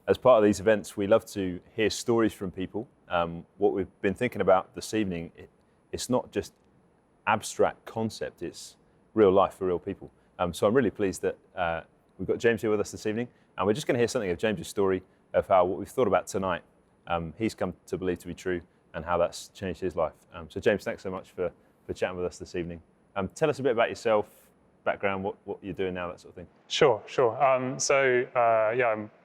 as part of these events, we love to hear stories from people. What we've been thinking about this evening, it's not just abstract concept, it's real life for real people. So I'm really pleased that we've got James here with us this evening, and we're just going to hear something of James's story of how what we've thought about tonight, he's come to believe to be true, and how that's changed his life. So James, thanks so much for chatting with us this evening. Tell us a bit about yourself, background, what you're doing now, that sort of thing. Sure. I'm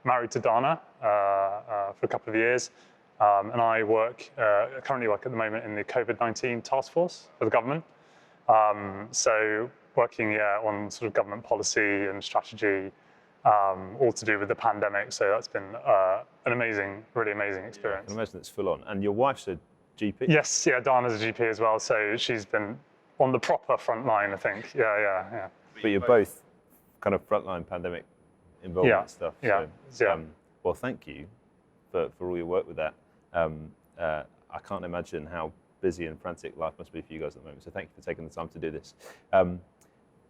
married to Dana for a couple of years, and I currently work at the moment in the COVID-19 task force for the government. So working on sort of government policy and strategy, all to do with the pandemic. So that's been an amazing, really amazing experience. I can imagine it's full on. And your wife's a GP? Yes, yeah, Dana's a GP as well. So she's been on the proper front line, I think. Yeah. But you're both kind of frontline pandemic involvement stuff. So, well, thank you for all your work with that. I can't imagine how busy and frantic life must be for you guys at the moment. So thank you for taking the time to do this.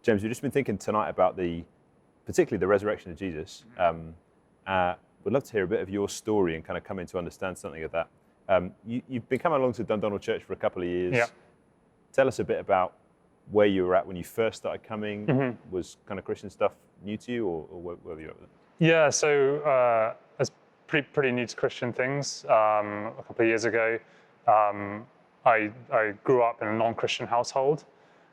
James, we've just been thinking tonight about particularly the resurrection of Jesus. We'd love to hear a bit of your story and kind of come in to understand something of that. You've been coming along to Dundonald Church for a couple of years. Yeah. Tell us a bit about where you were at when you first started coming. Mm-hmm. Was kind of Christian stuff new to you, or where were you at with it? Yeah, so it's pretty new to Christian things. A couple of years ago, I grew up in a non-Christian household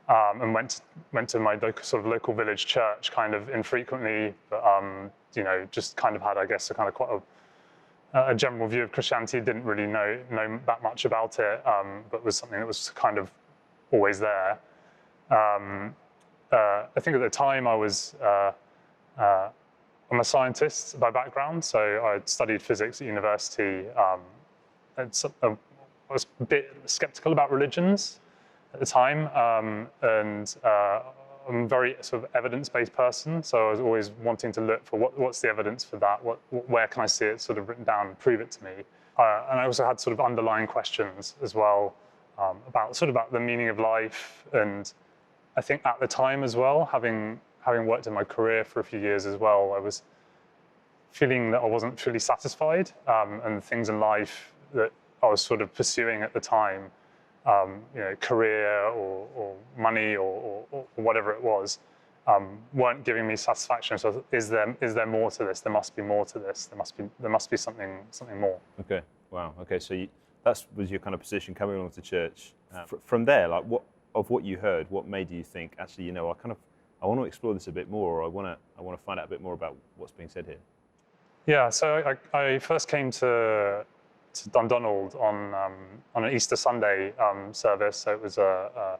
and went to my local village church kind of infrequently, but just kind of had, I guess, a general view of Christianity. Didn't really know that much about it, but was something that was kind of always there. I think at the time I'm a scientist by background, so I studied physics at university. I was a bit skeptical about religions at the time, and I'm a very sort of evidence-based person, so I was always wanting to look for what's the evidence for that, where can I see it sort of written down and prove it to me. And I also had sort of underlying questions as well about the meaning of life, and I think at the time as well, having worked in my career for a few years as well, I was feeling that I wasn't fully satisfied, and things in life that I was sort of pursuing at the time, career or money or whatever it was, weren't giving me satisfaction. So is there more to this? There must be more to this. There must be something more. Okay. Wow. Okay. So that was your kind of position coming along to church. From there, like what you heard, what made you think, actually, I want to explore this a bit more, or I want to find out a bit more about what's being said here? Yeah, so I first came to Dundonald on an Easter Sunday service. So it was a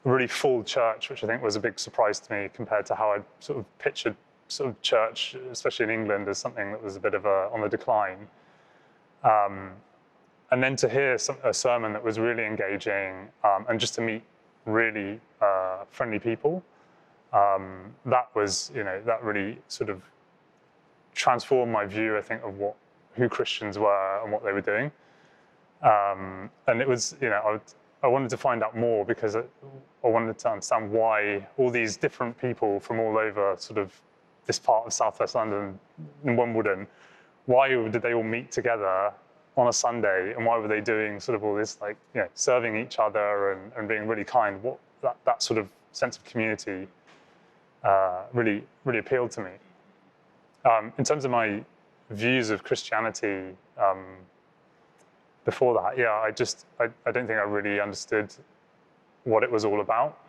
really full church, which I think was a big surprise to me compared to how I'd sort of pictured sort of church, especially in England, as something that was a bit of on the decline. And then to hear a sermon that was really engaging, and just to meet really friendly people, that really sort of transformed my view, I think, of who Christians were and what they were doing. And it was, I wanted to find out more because I wanted to understand why all these different people from all over sort of this part of Southwest London, in Wimbledon, why did they all meet together on a Sunday, and why were they doing sort of all this, serving each other and being really kind? What that sort of sense of community really appealed to me. In terms of my views of Christianity before that, I don't think I really understood what it was all about.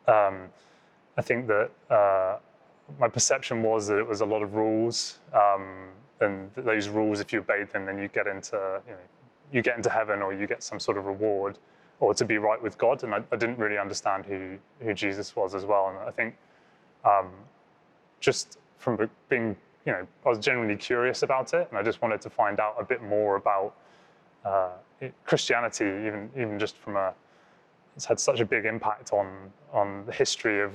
I think that my perception was that it was a lot of rules, and those rules, if you obeyed them, then you get into heaven, or you get some sort of reward, or to be right with God. And I didn't really understand who Jesus was as well. And I think just from being, I was genuinely curious about it, and I just wanted to find out a bit more about Christianity, even just from it's had such a big impact on the history of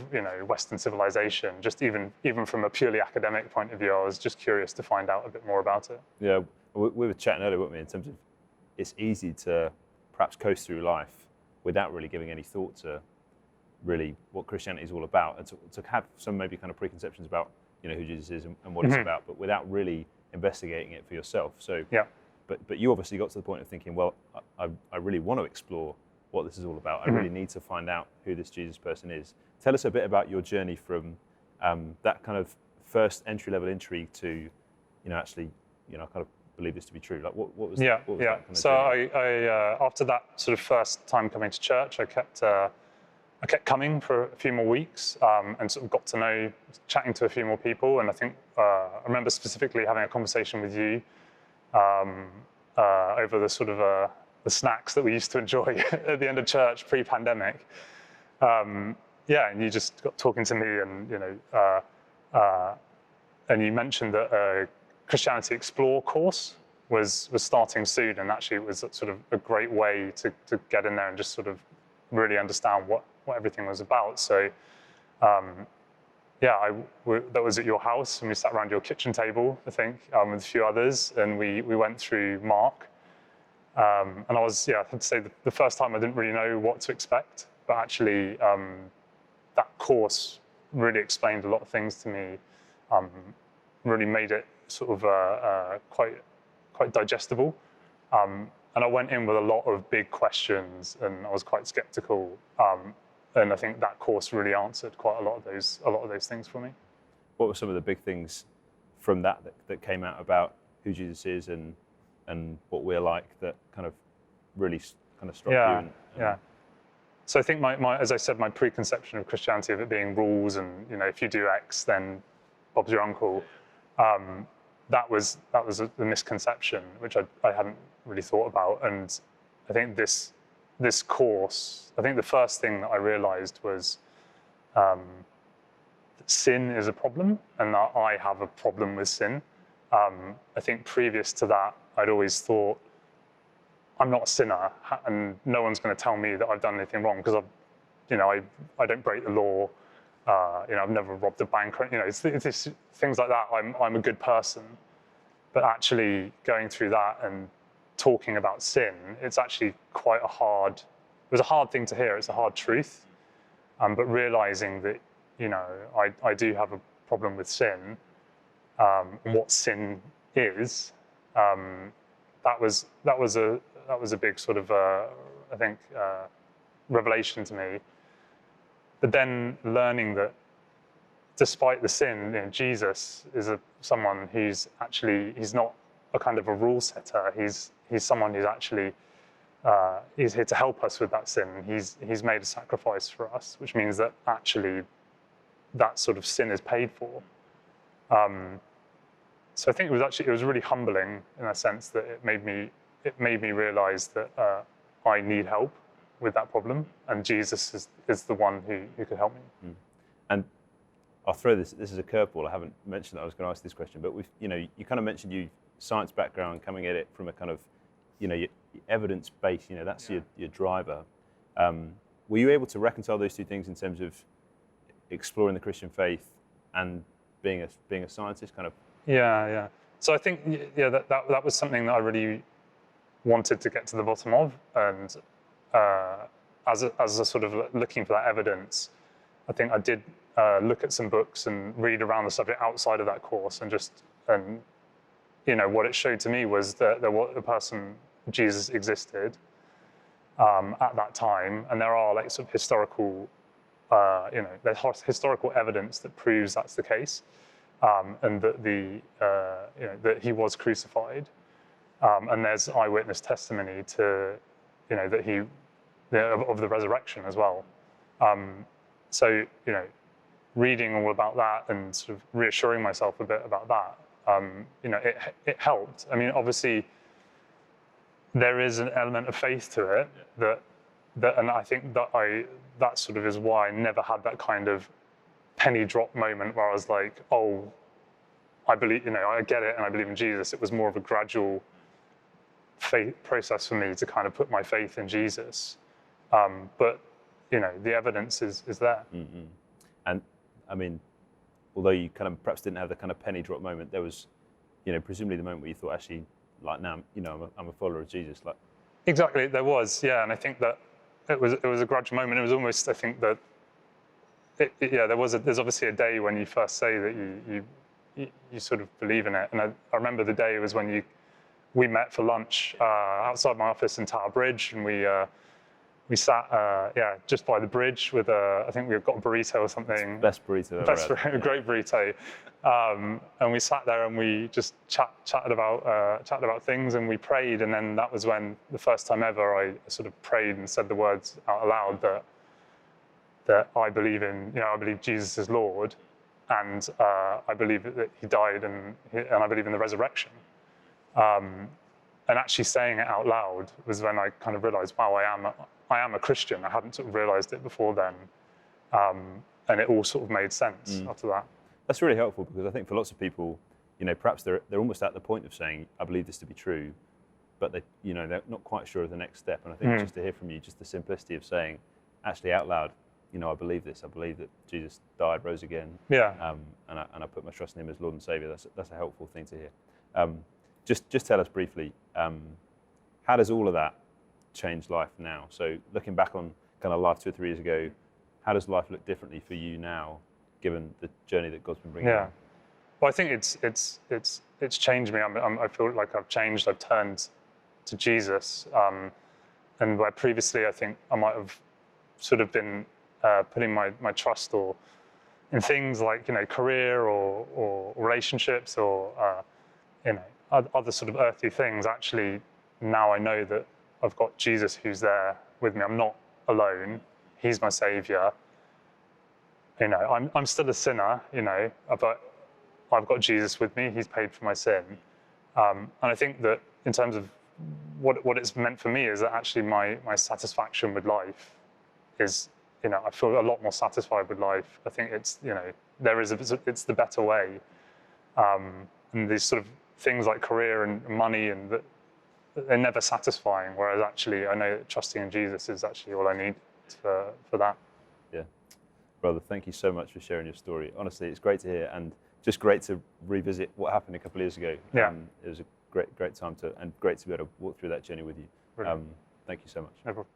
Western civilization. Just even from a purely academic point of view, I was just curious to find out a bit more about it. Yeah, we were chatting earlier, weren't we, in terms of it's easy to perhaps coast through life without really giving any thought to really what Christianity is all about, and to have some maybe kind of preconceptions about who Jesus is and what it's about, but without really investigating it for yourself. So, Yeah. But you obviously got to the point of thinking, well, I really want to explore what this is all about. I really need to find out who this Jesus person is. Tell us a bit about your journey from that kind of first entry-level intrigue to, actually, kind of believe this to be true. Like, what was that kind of So journey? I after that sort of first time coming to church, I kept coming for a few more weeks and sort of got to know, chatting to a few more people. And I think I remember specifically having a conversation with you over the sort of the snacks that we used to enjoy at the end of church pre-pandemic. And you just got talking to me, and you mentioned that a Christianity Explore course was starting soon, and actually it was sort of a great way to get in there and just sort of really understand what everything was about. So that was at your house, and we sat around your kitchen table, I think, with a few others, and we went through Mark. And I had to say the first time I didn't really know what to expect, but actually that course really explained a lot of things to me, really made it sort of quite digestible. And I went in with a lot of big questions, and I was quite skeptical. And I think that course really answered quite a lot of those things for me. What were some of the big things from that came out about who Jesus is and what we're like that kind of really kind of struck you? Yeah. So I think my as I said, my preconception of Christianity, of it being rules and if you do X, then Bob's your uncle. That was a misconception which I hadn't really thought about. And I think this course, I think the first thing that I realized was that sin is a problem, and that I have a problem with sin. I think previous to that, I'd always thought, I'm not a sinner, and no one's going to tell me that I've done anything wrong because I don't break the law. I've never robbed a bank. It's things like that. I'm a good person. But actually going through that and talking about sin, it's actually quite it was a hard thing to hear. It's a hard truth. But realizing that, I do have a problem with sin, and what sin is, that was a big sort of, I think, revelation to me. But then learning that despite the sin, Jesus is someone who's not a kind of a rule setter. He's someone who's actually he's here to help us with that sin. He's made a sacrifice for us, which means that actually that sort of sin is paid for. So I think it was really humbling in a sense that it made me realize that I need help with that problem, and Jesus is the one who could help me. And I'll throw this is a curveball. I haven't mentioned that I was going to ask this question, but you kind of mentioned your science background, coming at it from a kind of, your evidence base, that's your driver. Were you able to reconcile those two things in terms of exploring the Christian faith and being a scientist, kind of? Yeah. So I think, that was something that I really wanted to get to the bottom of, and as a sort of looking for that evidence, I think I did look at some books and read around the subject outside of that course, and what it showed to me was that the person Jesus existed at that time, and there are sort of historical, there's historical evidence that proves that's the case, and that that he was crucified, and there's eyewitness testimony to that of the resurrection as well. So reading all about that and sort of reassuring myself a bit about that, it helped. I mean, obviously, there is an element of faith to it that, and I think that sort of is why I never had that kind of penny drop moment where I was like, oh, I believe, I get it, and I believe in Jesus. It was more of a gradual faith process for me to kind of put my faith in Jesus. But the evidence is there. Mm-hmm. And I mean, although you kind of perhaps didn't have the kind of penny drop moment, there was, presumably the moment where you thought, actually, now, I'm a follower of Jesus. Exactly, there was, yeah, and I think that it was a gradual moment. It was almost, I think that, there's obviously a day when you first say that you sort of believe in it. And I remember the day was when we met for lunch outside my office in Tower Bridge, and we sat just by the bridge with I think we got a burrito or something. Best burrito ever had. Great burrito. And we sat there and we just chatted about things, and we prayed. And then that was when the first time ever I sort of prayed and said the words out loud that I believe I believe Jesus is Lord, and I believe that he died, and I believe in the resurrection. And actually saying it out loud was when I kind of realized, wow, I am a Christian. I hadn't sort of realized it before then. And it all sort of made sense after that. That's really helpful, because I think for lots of people, perhaps they're almost at the point of saying, I believe this to be true, but they're not quite sure of the next step. And I think just to hear from you, just the simplicity of saying, actually out loud, I believe this. I believe that Jesus died, rose again. Yeah. And I put my trust in him as Lord and Saviour. That's a helpful thing to hear. Just tell us briefly, how does all of that change life now? So looking back on kind of life 2 or 3 years ago, how does life look differently for you now, given the journey that God's been bringing you? Well, I think it's changed me. I feel like I've changed. I've turned to Jesus, and where previously I think I might have sort of been putting my trust in things like career or relationships or other sort of earthly things. Actually, now I know that I've got Jesus who's there with me. I'm not alone. He's my saviour. I'm still a sinner, but I've got Jesus with me. He's paid for my sin. And I think that in terms of what it's meant for me is that actually my satisfaction with life is, I feel a lot more satisfied with life. I think it's, it's the better way. And these sort of things like career and money, and that they're never satisfying. Whereas actually, I know that trusting in Jesus is actually all I need for that. Yeah, brother, thank you so much for sharing your story. Honestly, it's great to hear, and just great to revisit what happened a couple of years ago. Yeah. It was a great time and great to be able to walk through that journey with you. Brilliant. Thank you so much. No problem.